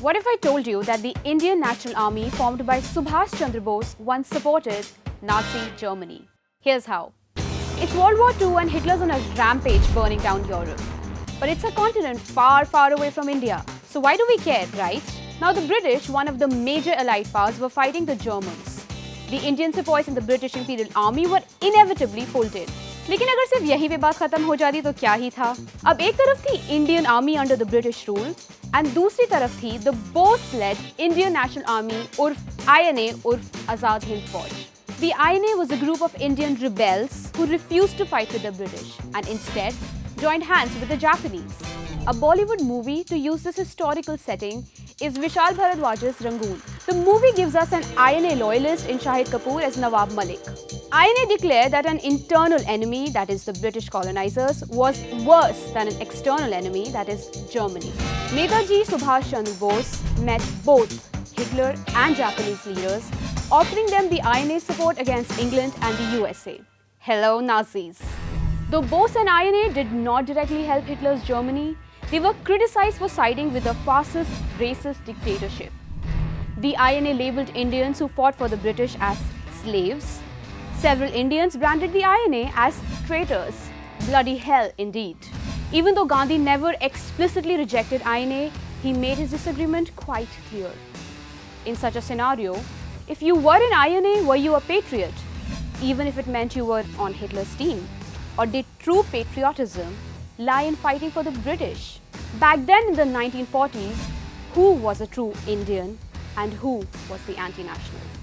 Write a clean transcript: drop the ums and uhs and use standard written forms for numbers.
What if I told you that the Indian National Army formed by Subhash Chandra Bose once supported Nazi Germany? Here's how. It's World War II and Hitler's on a rampage burning down Europe. But it's a continent far, far away from India. So why do we care, right? Now the British, one of the major allied powers, were fighting the Germans. The Indian sepoys in the British Imperial Army were inevitably pulled in. लेकिन अगर सिर्फ यही पे बात खत्म हो जाती तो क्या ही था? अब एक तरफ थी Indian army under the British rule and दूसरी तरफ थी the Bose led Indian National Army उर्फ INA उर्फ आजाद हिंद फौज. The INA was a group of Indian rebels who refused to fight with the British and instead joined hands with the Japanese. A Bollywood movie to use this historical setting is Vishal Bharadwaj's Rangoon. The movie gives us an INA loyalist in Shahid Kapoor as Nawab Malik. INA declared that an internal enemy, that is the British colonizers, was worse than an external enemy, that is Germany. Netaji Subhash Chandra Bose met both Hitler and Japanese leaders, offering them the INA support against England and the USA. Hello, Nazis. Though Bose and INA did not directly help Hitler's Germany, they were criticized for siding with a fascist, racist dictatorship. The INA labeled Indians who fought for the British as slaves. Several Indians branded the INA as traitors. Bloody hell indeed. Even though Gandhi never explicitly rejected INA, he made his disagreement quite clear. In such a scenario, if you were in INA, were you a patriot? Even if it meant you were on Hitler's team? Or did true patriotism lie in fighting for the British? Back then in the 1940s, who was a true Indian and who was the anti-national?